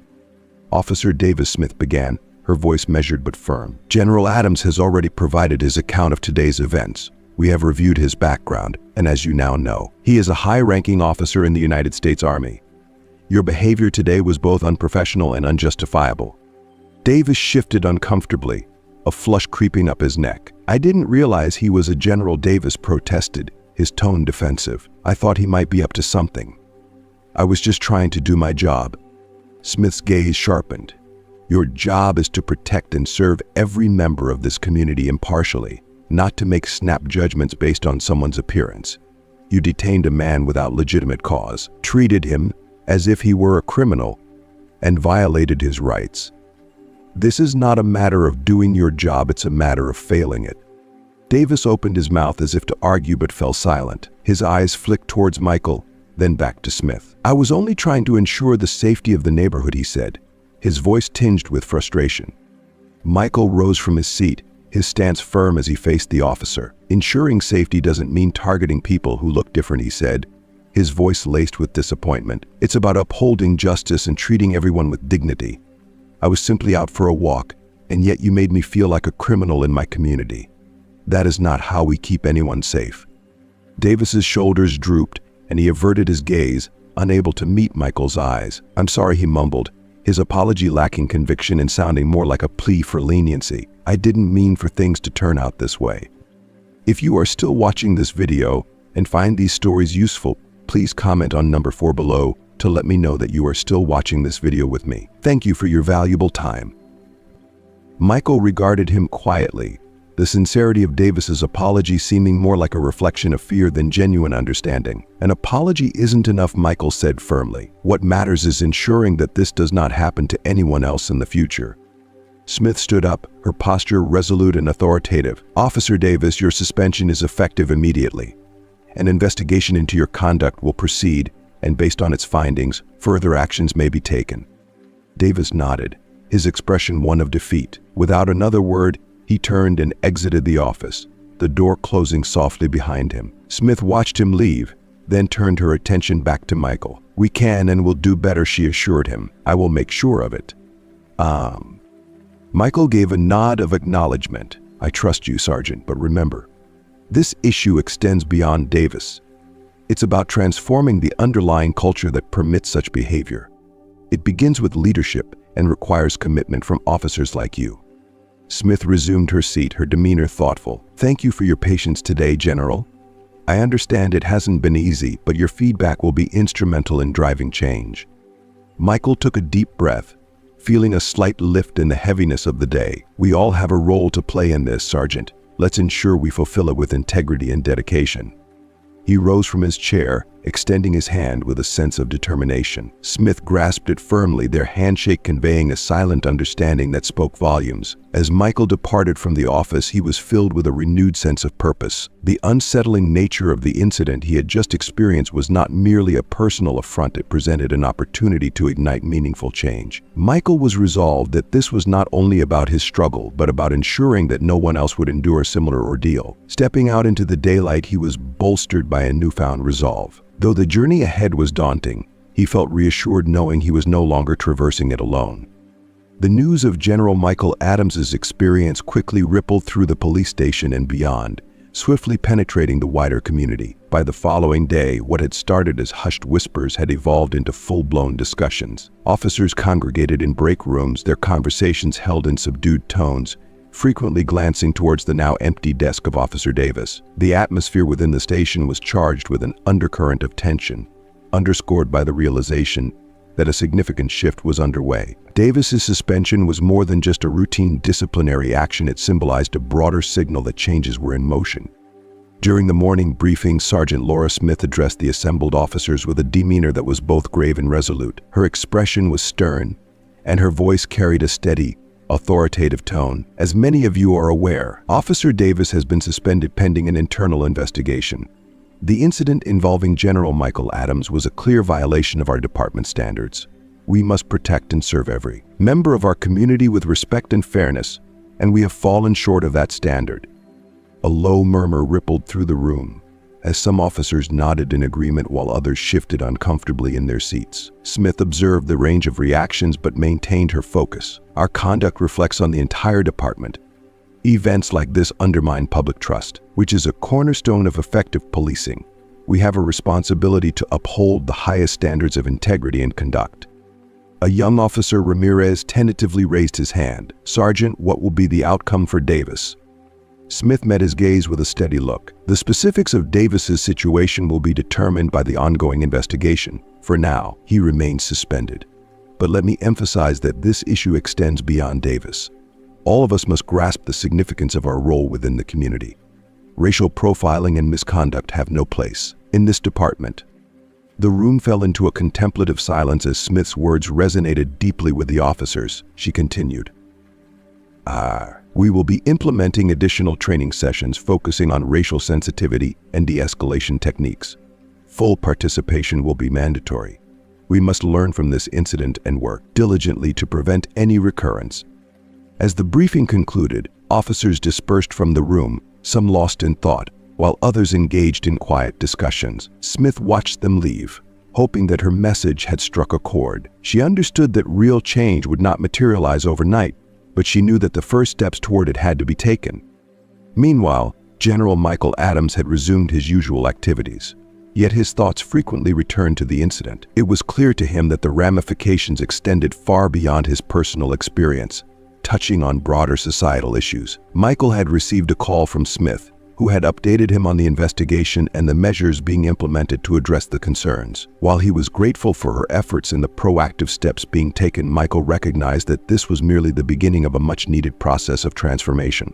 A: "Officer Davis," Smith began, her voice measured but firm. "General Adams has already provided his account of today's events. We have reviewed his background, and as you now know, he is a high-ranking officer in the United States Army. Your behavior today was both unprofessional and unjustifiable." Davis shifted uncomfortably, a flush creeping up his neck. "I didn't realize he was a General," Davis protested, his tone defensive. "I thought he might be up to something. I was just trying to do my job." Smith's gaze sharpened. "Your job is to protect and serve every member of this community impartially, not to make snap judgments based on someone's appearance. You detained a man without legitimate cause, treated him as if he were a criminal, and violated his rights. This is not a matter of doing your job, it's a matter of failing it." Davis opened his mouth as if to argue but fell silent. His eyes flicked towards Michael, then back to Smith. "I was only trying to ensure the safety of the neighborhood," he said, his voice tinged with frustration. Michael rose from his seat, his stance firm as he faced the officer. "Ensuring safety doesn't mean targeting people who look different," he said, his voice laced with disappointment. "It's about upholding justice and treating everyone with dignity. I was simply out for a walk, and yet you made me feel like a criminal in my community. That is not how we keep anyone safe." Davis's shoulders drooped, and he averted his gaze, unable to meet Michael's eyes. "I'm sorry," he mumbled, his apology lacking conviction and sounding more like a plea for leniency. "I didn't mean for things to turn out this way." If you are still watching this video and find these stories useful, please comment on number 4 below to let me know that you are still watching this video with me. Thank you for your valuable time. Michael regarded him quietly, the sincerity of Davis's apology seeming more like a reflection of fear than genuine understanding. An apology isn't enough, Michael said firmly. What matters is ensuring that this does not happen to anyone else in the future. Smith stood up, her posture resolute and authoritative. Officer Davis, your suspension is effective immediately. An investigation into your conduct will proceed, and based on its findings, further actions may be taken. Davis nodded, his expression one of defeat. Without another word, he turned and exited the office, the door closing softly behind him. Smith watched him leave, then turned her attention back to Michael. We can and will do better, she assured him. I will make sure of it. Michael gave a nod of acknowledgement. I trust you, Sergeant, but remember, this issue extends beyond Davis. It's about transforming the underlying culture that permits such behavior. It begins with leadership and requires commitment from officers like you. Smith resumed her seat, her demeanor thoughtful. Thank you for your patience today, General. I understand it hasn't been easy, but your feedback will be instrumental in driving change. Michael took a deep breath, feeling a slight lift in the heaviness of the day. We all have a role to play in this, Sergeant. Let's ensure we fulfill it with integrity and dedication. He rose from his chair, extending his hand with a sense of determination. Smith grasped it firmly, their handshake conveying a silent understanding that spoke volumes. As Michael departed from the office, he was filled with a renewed sense of purpose. The unsettling nature of the incident he had just experienced was not merely a personal affront, it presented an opportunity to ignite meaningful change. Michael was resolved that this was not only about his struggle, but about ensuring that no one else would endure a similar ordeal. Stepping out into the daylight, he was bolstered by a newfound resolve. Though the journey ahead was daunting, he felt reassured knowing he was no longer traversing it alone. The news of General Michael Adams's experience quickly rippled through the police station and beyond, swiftly penetrating the wider community. By the following day, what had started as hushed whispers had evolved into full-blown discussions. Officers congregated in break rooms, their conversations held in subdued tones, frequently glancing towards the now empty desk of Officer Davis. The atmosphere within the station was charged with an undercurrent of tension, underscored by the realization that a significant shift was underway. Davis's suspension was more than just a routine disciplinary action, it symbolized a broader signal that changes were in motion. During the morning briefing, Sergeant Laura Smith addressed the assembled officers with a demeanor that was both grave and resolute. Her expression was stern, and her voice carried a steady, authoritative tone. As many of you are aware, Officer Davis has been suspended pending an internal investigation. The incident involving General Michael Adams was a clear violation of our department standards. We must protect and serve every member of our community with respect and fairness, and we have fallen short of that standard. A low murmur rippled through the room, as some officers nodded in agreement while others shifted uncomfortably in their seats. Smith observed the range of reactions but maintained her focus. Our conduct reflects on the entire department. Events like this undermine public trust, which is a cornerstone of effective policing. We have a responsibility to uphold the highest standards of integrity and conduct. A young officer, Ramirez, tentatively raised his hand. Sergeant, what will be the outcome for Davis? Smith met his gaze with a steady look. The specifics of Davis's situation will be determined by the ongoing investigation. For now, he remains suspended. But let me emphasize that this issue extends beyond Davis. All of us must grasp the significance of our role within the community. Racial profiling and misconduct have no place in this department. The room fell into a contemplative silence as Smith's words resonated deeply with the officers. She continued, We will be implementing additional training sessions focusing on racial sensitivity and de-escalation techniques. Full participation will be mandatory. We must learn from this incident and work diligently to prevent any recurrence. As the briefing concluded, officers dispersed from the room, some lost in thought, while others engaged in quiet discussions. Smith watched them leave, hoping that her message had struck a chord. She understood that real change would not materialize overnight, but she knew that the first steps toward it had to be taken. Meanwhile, General Michael Adams had resumed his usual activities. Yet his thoughts frequently returned to the incident. It was clear to him that the ramifications extended far beyond his personal experience, touching on broader societal issues. Michael had received a call from Smith, who had updated him on the investigation and the measures being implemented to address the concerns. While he was grateful for her efforts and the proactive steps being taken, Michael recognized that this was merely the beginning of a much-needed process of transformation.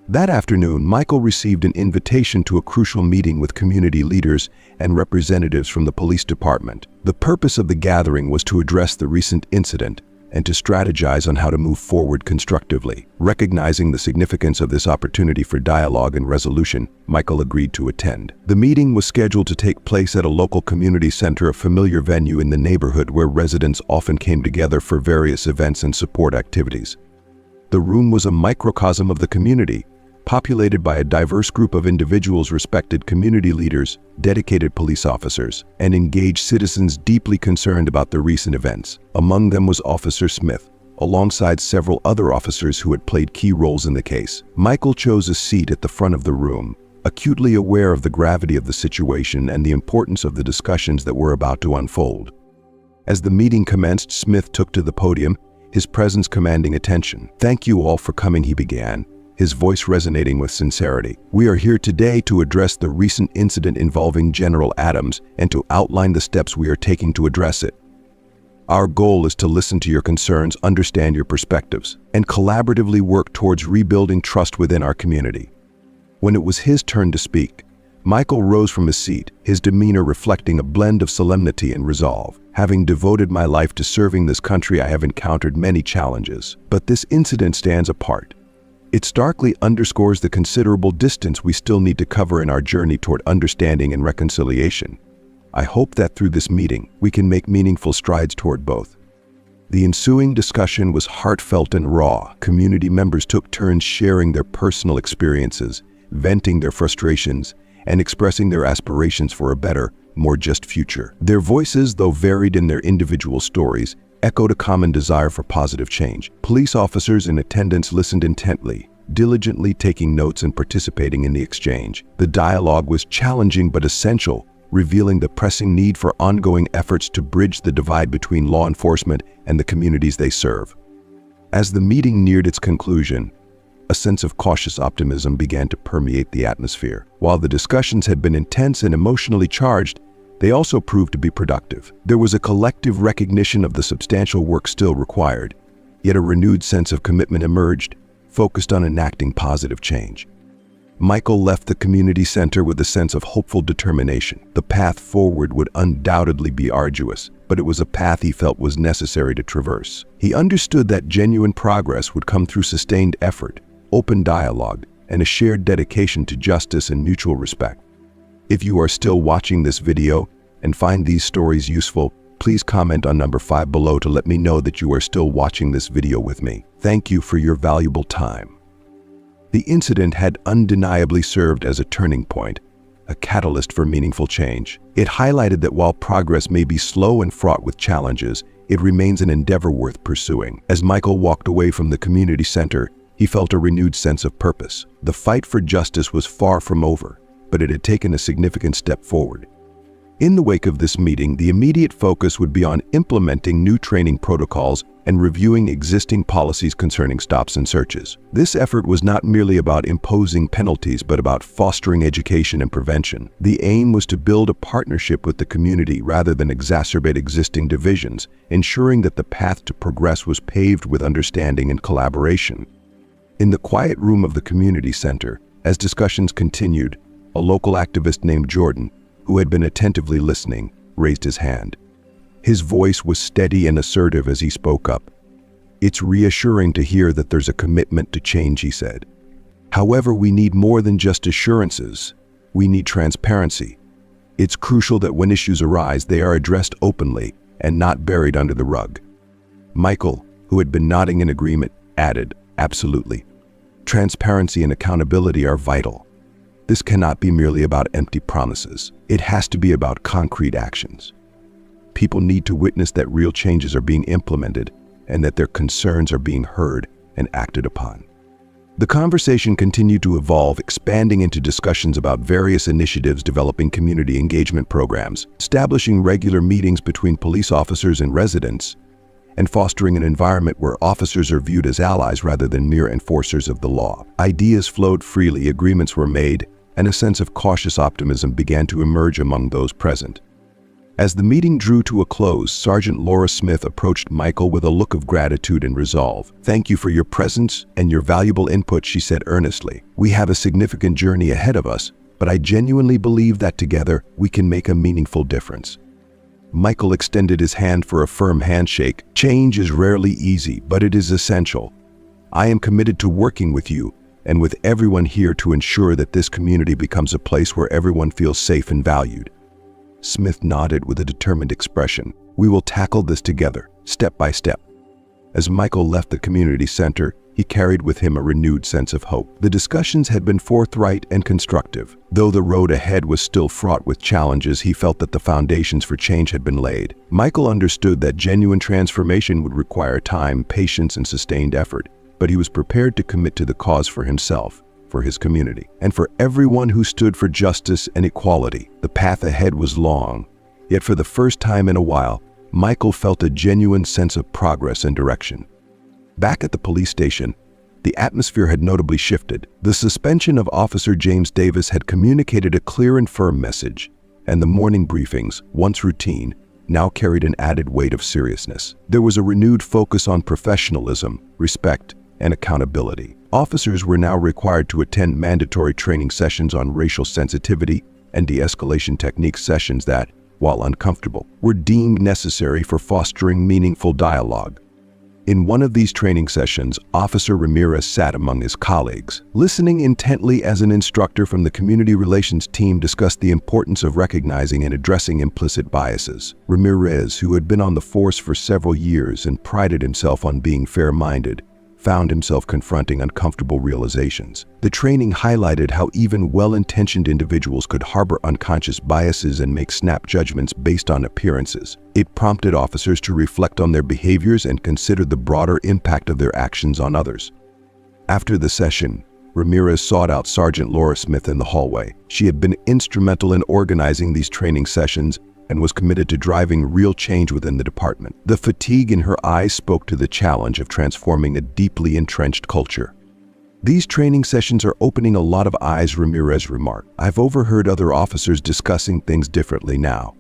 A: That afternoon, Michael received an invitation to a crucial meeting with community leaders and representatives from the police department. The purpose of the gathering was to address the recent incident and to strategize on how to move forward constructively. Recognizing the significance of this opportunity for dialogue and resolution, Michael agreed to attend. The meeting was scheduled to take place at a local community center, a familiar venue in the neighborhood where residents often came together for various events and support activities. The room was a microcosm of the community, populated by a diverse group of individuals, respected community leaders, dedicated police officers, and engaged citizens deeply concerned about the recent events. Among them was Officer Smith, alongside several other officers who had played key roles in the case. Michael chose a seat at the front of the room, acutely aware of the gravity of the situation and the importance of the discussions that were about to unfold. As the meeting commenced, Smith took to the podium, his presence commanding attention. "Thank you all for coming," he began, his voice resonating with sincerity. "We are here today to address the recent incident involving General Adams and to outline the steps we are taking to address it. Our goal is to listen to your concerns, understand your perspectives, and collaboratively work towards rebuilding trust within our community." When it was his turn to speak, Michael rose from his seat, his demeanor reflecting a blend of solemnity and resolve. "Having devoted my life to serving this country, I have encountered many challenges, but this incident stands apart. It starkly underscores the considerable distance we still need to cover in our journey toward understanding and reconciliation. I hope that through this meeting, we can make meaningful strides toward both." The ensuing discussion was heartfelt and raw. Community members took turns sharing their personal experiences, venting their frustrations, and expressing their aspirations for a better, more just future. Their voices, though varied in their individual stories, echoed a common desire for positive change. Police officers in attendance listened intently, diligently taking notes and participating in the exchange. The dialogue was challenging but essential, revealing the pressing need for ongoing efforts to bridge the divide between law enforcement and the communities they serve. As the meeting neared its conclusion, a sense of cautious optimism began to permeate the atmosphere. While the discussions had been intense and emotionally charged, they also proved to be productive. There was a collective recognition of the substantial work still required, yet a renewed sense of commitment emerged, focused on enacting positive change. Michael left the community center with a sense of hopeful determination. The path forward would undoubtedly be arduous, but it was a path he felt was necessary to traverse. He understood that genuine progress would come through sustained effort, open dialogue, and a shared dedication to justice and mutual respect. If you are still watching this video and find these stories useful, please comment on number 5 below to let me know that you are still watching this video with me. Thank you for your valuable time. The incident had undeniably served as a turning point, a catalyst for meaningful change. It highlighted that while progress may be slow and fraught with challenges, it remains an endeavor worth pursuing. As Michael walked away from the community center, he felt a renewed sense of purpose. The fight for justice was far from over, but it had taken a significant step forward. In the wake of this meeting, the immediate focus would be on implementing new training protocols and reviewing existing policies concerning stops and searches. This effort was not merely about imposing penalties, but about fostering education and prevention. The aim was to build a partnership with the community rather than exacerbate existing divisions, ensuring that the path to progress was paved with understanding and collaboration. In the quiet room of the community center, as discussions continued, a local activist named Jordan, who had been attentively listening, raised his hand. His voice was steady and assertive as he spoke up. "It's reassuring to hear that there's a commitment to change," he said. "However, we need more than just assurances. We need transparency. It's crucial that when issues arise, they are addressed openly and not buried under the rug." Michael, who had been nodding in agreement, added, "Absolutely. Transparency and accountability are vital. This cannot be merely about empty promises. It has to be about concrete actions. People need to witness that real changes are being implemented and that their concerns are being heard and acted upon." The conversation continued to evolve, expanding into discussions about various initiatives developing community engagement programs, establishing regular meetings between police officers and residents, and fostering an environment where officers are viewed as allies rather than mere enforcers of the law. Ideas flowed freely, agreements were made, and a sense of cautious optimism began to emerge among those present. As the meeting drew to a close, Sergeant Laura Smith approached Michael with a look of gratitude and resolve. "Thank you for your presence and your valuable input," she said earnestly. "We have a significant journey ahead of us, but I genuinely believe that together we can make a meaningful difference." Michael extended his hand for a firm handshake. "Change is rarely easy, but it is essential. I am committed to working with you and with everyone here to ensure that this community becomes a place where everyone feels safe and valued." Smith nodded with a determined expression. "We will tackle this together, step by step." As Michael left the community center, he carried with him a renewed sense of hope. The discussions had been forthright and constructive. Though the road ahead was still fraught with challenges, he felt that the foundations for change had been laid. Michael understood that genuine transformation would require time, patience, and sustained effort, but he was prepared to commit to the cause for himself, for his community, and for everyone who stood for justice and equality. The path ahead was long, yet for the first time in a while, Michael felt a genuine sense of progress and direction. Back at the police station, the atmosphere had notably shifted. The suspension of Officer James Davis had communicated a clear and firm message, and the morning briefings, once routine, now carried an added weight of seriousness. There was a renewed focus on professionalism, respect, and accountability. Officers were now required to attend mandatory training sessions on racial sensitivity and de-escalation technique sessions that, while uncomfortable, were deemed necessary for fostering meaningful dialogue. In one of these training sessions, Officer Ramirez sat among his colleagues, listening intently as an instructor from the community relations team discussed the importance of recognizing and addressing implicit biases. Ramirez, who had been on the force for several years and prided himself on being fair-minded, found himself confronting uncomfortable realizations. The training highlighted how even well-intentioned individuals could harbor unconscious biases and make snap judgments based on appearances. It prompted officers to reflect on their behaviors and consider the broader impact of their actions on others. After the session, Ramirez sought out Sergeant Laura Smith in the hallway. She had been instrumental in organizing these training sessions and was committed to driving real change within the department. The fatigue in her eyes spoke to the challenge of transforming a deeply entrenched culture. "These training sessions are opening a lot of eyes," Ramirez remarked. "I've overheard other officers discussing things differently now.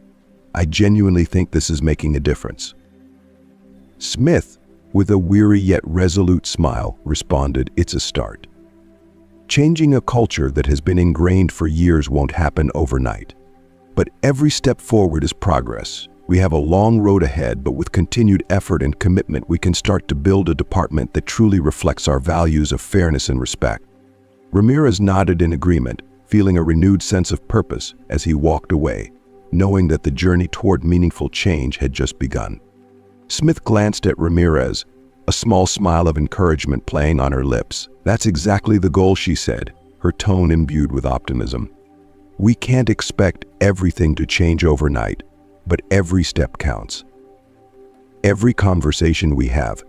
A: I genuinely think this is making a difference." Smith, with a weary yet resolute smile, responded, "It's a start. Changing a culture that has been ingrained for years won't happen overnight. But every step forward is progress. We have a long road ahead, but with continued effort and commitment, we can start to build a department that truly reflects our values of fairness and respect." Ramirez nodded in agreement, feeling a renewed sense of purpose as he walked away, knowing that the journey toward meaningful change had just begun. Smith glanced at Ramirez, a small smile of encouragement playing on her lips. "That's exactly the goal," she said, her tone imbued with optimism. "We can't expect everything to change overnight, but every step counts. Every conversation we have,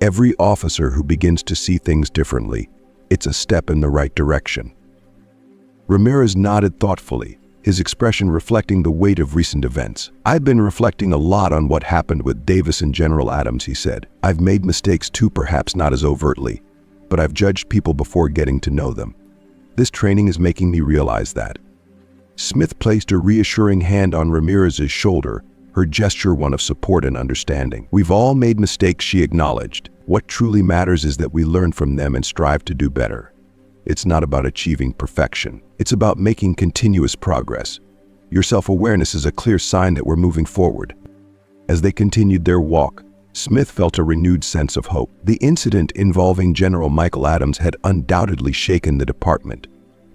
A: every officer who begins to see things differently, it's a step in the right direction." Ramirez nodded thoughtfully, his expression reflecting the weight of recent events. "I've been reflecting a lot on what happened with Davis and General Adams," he said. "I've made mistakes too, perhaps not as overtly, but I've judged people before getting to know them. This training is making me realize that." Smith placed a reassuring hand on Ramirez's shoulder, her gesture one of support and understanding. "We've all made mistakes," she acknowledged. "What truly matters is that we learn from them and strive to do better. It's not about achieving perfection. It's about making continuous progress. Your self-awareness is a clear sign that we're moving forward." As they continued their walk, Smith felt a renewed sense of hope. The incident involving General Michael Adams had undoubtedly shaken the department,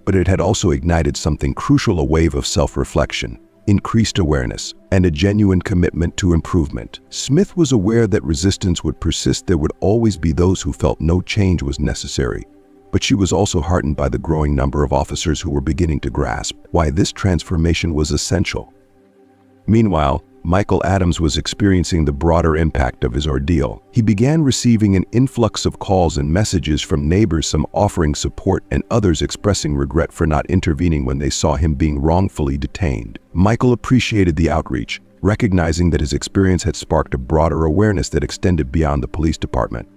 A: but it had also ignited something crucial: a wave of self-reflection, increased awareness, and a genuine commitment to improvement. Smith was aware that resistance would persist. There would always be those who felt no change was necessary, but she was also heartened by the growing number of officers who were beginning to grasp why this transformation was essential. Meanwhile, Michael Adams was experiencing the broader impact of his ordeal. He began receiving an influx of calls and messages from neighbors, some offering support and others expressing regret for not intervening when they saw him being wrongfully detained. Michael appreciated the outreach, recognizing that his experience had sparked a broader awareness that extended beyond the police department.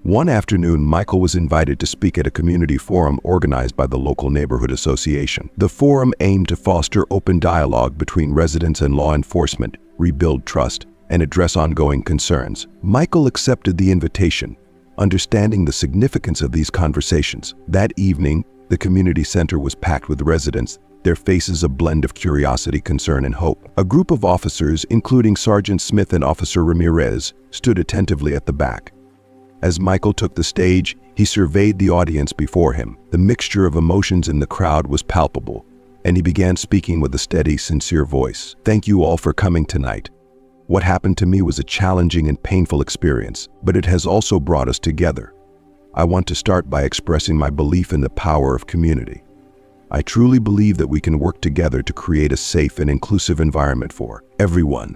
A: One afternoon, Michael was invited to speak at a community forum organized by the local neighborhood association. The forum aimed to foster open dialogue between residents and law enforcement, rebuild trust, and address ongoing concerns. Michael accepted the invitation, understanding the significance of these conversations. That evening, the community center was packed with residents, their faces a blend of curiosity, concern, and hope. A group of officers, including Sergeant Smith and Officer Ramirez, stood attentively at the back. As Michael took the stage, he surveyed the audience before him. The mixture of emotions in the crowd was palpable, and he began speaking with a steady, sincere voice. "Thank you all for coming tonight. What happened to me was a challenging and painful experience, but it has also brought us together. I want to start by expressing my belief in the power of community. I truly believe that we can work together to create a safe and inclusive environment for everyone."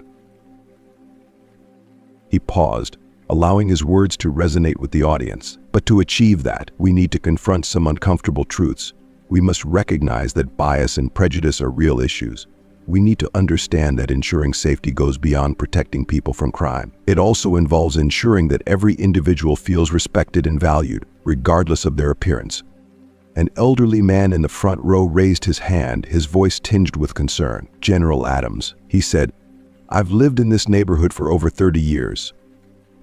A: He paused, allowing his words to resonate with the audience. But to achieve that, we need to confront some uncomfortable truths. We must recognize that bias and prejudice are real issues. We need to understand that ensuring safety goes beyond protecting people from crime. It also involves ensuring that every individual feels respected and valued, regardless of their appearance. An elderly man in the front row raised his hand, his voice tinged with concern. "General Adams," he said, "I've lived in this neighborhood for over 30 years.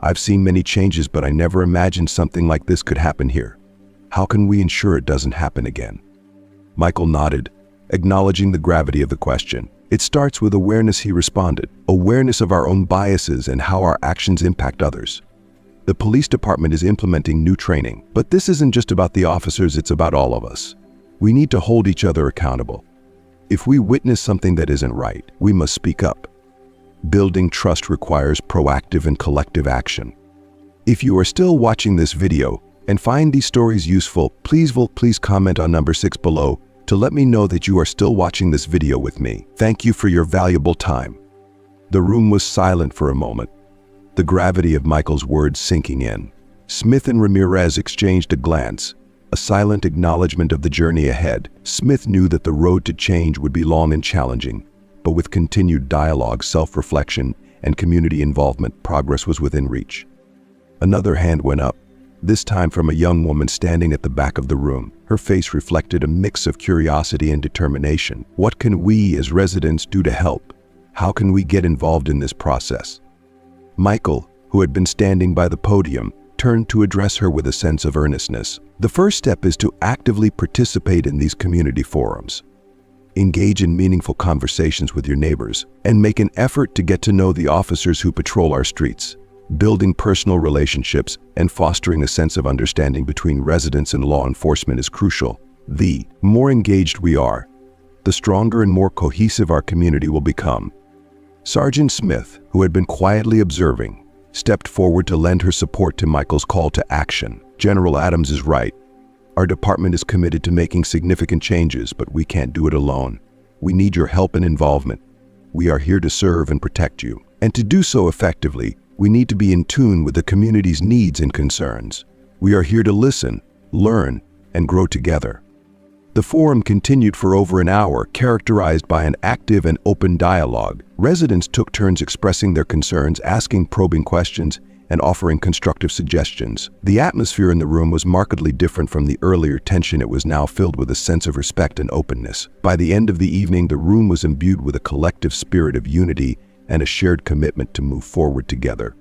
A: I've seen many changes, but I never imagined something like this could happen here. How can we ensure it doesn't happen again?" Michael nodded, acknowledging the gravity of the question. "It starts with awareness," he responded. "Awareness of our own biases and how our actions impact others. The police department is implementing new training, but this isn't just about the officers, it's about all of us. We need to hold each other accountable. If we witness something that isn't right, we must speak up. Building trust requires proactive and collective action." If you are still watching this video and find these stories useful, please comment on number 6 below to let me know that you are still watching this video with me. Thank you for your valuable time. The room was silent for a moment, the gravity of Michael's words sinking in. Smith and Ramirez exchanged a glance, a silent acknowledgement of the journey ahead. Smith knew that the road to change would be long and challenging, but with continued dialogue, self-reflection, and community involvement, progress was within reach. Another hand went up, this time from a young woman standing at the back of the room. Her face reflected a mix of curiosity and determination. "What can we as residents do to help? How can we get involved in this process?" Michael, who had been standing by the podium, turned to address her with a sense of earnestness. "The first step is to actively participate in these community forums. Engage in meaningful conversations with your neighbors, and make an effort to get to know the officers who patrol our streets. Building personal relationships and fostering a sense of understanding between residents and law enforcement is crucial. The more engaged we are, the stronger and more cohesive our community will become." Sergeant Smith, who had been quietly observing, stepped forward to lend her support to Michael's call to action. "General Adams is right. Our department is committed to making significant changes, but we can't do it alone. We need your help and involvement. We are here to serve and protect you. And to do so effectively, we need to be in tune with the community's needs and concerns. We are here to listen, learn, and grow together." The forum continued for over an hour, characterized by an active and open dialogue. Residents took turns expressing their concerns, asking probing questions, and offering constructive suggestions. The atmosphere in the room was markedly different from the earlier tension. It was now filled with a sense of respect and openness. By the end of the evening, the room was imbued with a collective spirit of unity and a shared commitment to move forward together.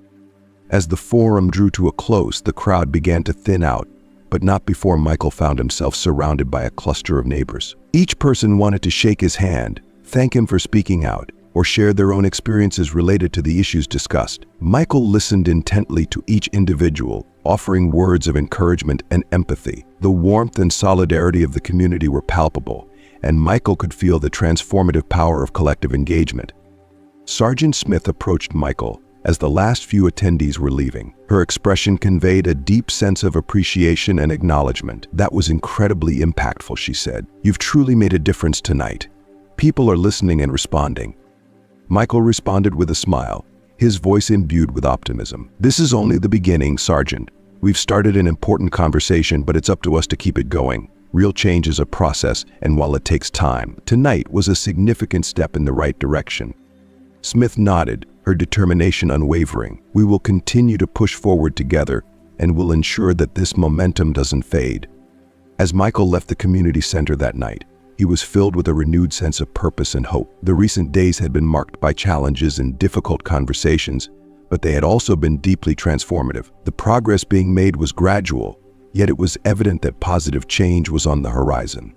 A: As the forum drew to a close, the crowd began to thin out, but not before Michael found himself surrounded by a cluster of neighbors. Each person wanted to shake his hand, thank him for speaking out, or share their own experiences related to the issues discussed. Michael listened intently to each individual, offering words of encouragement and empathy. The warmth and solidarity of the community were palpable, and Michael could feel the transformative power of collective engagement. Sergeant Smith approached Michael as the last few attendees were leaving. Her expression conveyed a deep sense of appreciation and acknowledgement. "That was incredibly impactful," she said. "You've truly made a difference tonight. People are listening and responding." Michael responded with a smile, his voice imbued with optimism. "This is only the beginning, Sergeant. We've started an important conversation, but it's up to us to keep it going. Real change is a process, and while it takes time, tonight was a significant step in the right direction." Smith nodded, her determination unwavering. "We will continue to push forward together and will ensure that this momentum doesn't fade. As Michael left the community center that night, he was filled with a renewed sense of purpose and hope. The recent days had been marked by challenges and difficult conversations, but they had also been deeply transformative. The progress being made was gradual, yet it was evident that positive change was on the horizon.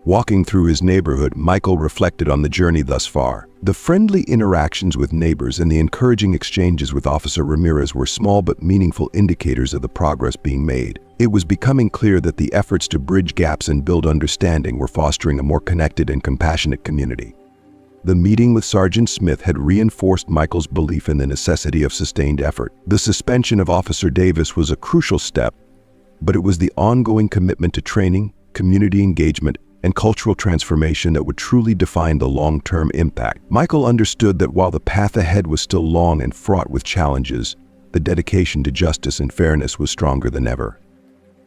A: Walking through his neighborhood, Michael reflected on the journey thus far. The friendly interactions with neighbors and the encouraging exchanges with Officer Ramirez were small but meaningful indicators of the progress being made. It was becoming clear that the efforts to bridge gaps and build understanding were fostering a more connected and compassionate community. The meeting with Sergeant Smith had reinforced Michael's belief in the necessity of sustained effort. The suspension of Officer Davis was a crucial step, but it was the ongoing commitment to training, community engagement, and cultural transformation that would truly define the long-term impact. Michael understood that while the path ahead was still long and fraught with challenges, the dedication to justice and fairness was stronger than ever.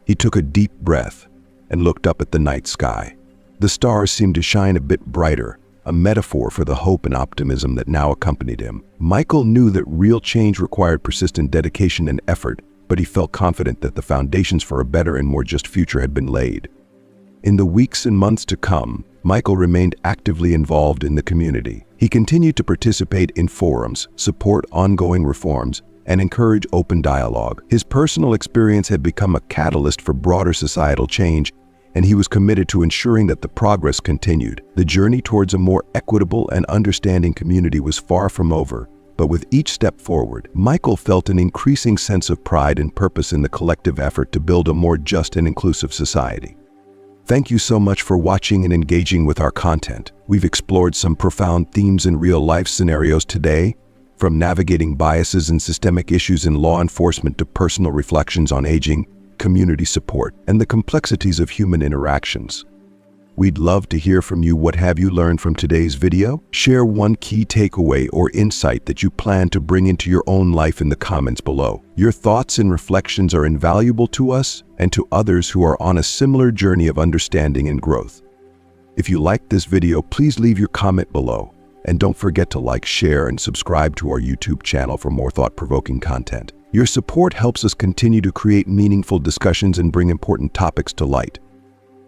A: He took a deep breath and looked up at the night sky. The stars seemed to shine a bit brighter, a metaphor for the hope and optimism that now accompanied him. Michael knew that real change required persistent dedication and effort, but he felt confident that the foundations for a better and more just future had been laid. In the weeks and months to come, Michael remained actively involved in the community. He continued to participate in forums, support ongoing reforms, and encourage open dialogue. His personal experience had become a catalyst for broader societal change, and he was committed to ensuring that the progress continued. The journey towards a more equitable and understanding community was far from over, but with each step forward, Michael felt an increasing sense of pride and purpose in the collective effort to build a more just and inclusive society. Thank you so much for watching and engaging with our content. We've explored some profound themes in real-life scenarios today, from navigating biases and systemic issues in law enforcement to personal reflections on aging, community support, and the complexities of human interactions. We'd love to hear from you. What have you learned from today's video? Share one key takeaway or insight that you plan to bring into your own life in the comments below. Your thoughts and reflections are invaluable to us and to others who are on a similar journey of understanding and growth. If you liked this video, please leave your comment below. And don't forget to like, share, and subscribe to our YouTube channel for more thought-provoking content. Your support helps us continue to create meaningful discussions and bring important topics to light.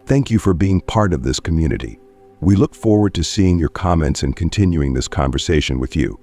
A: Thank you for being part of this community. We look forward to seeing your comments and continuing this conversation with you.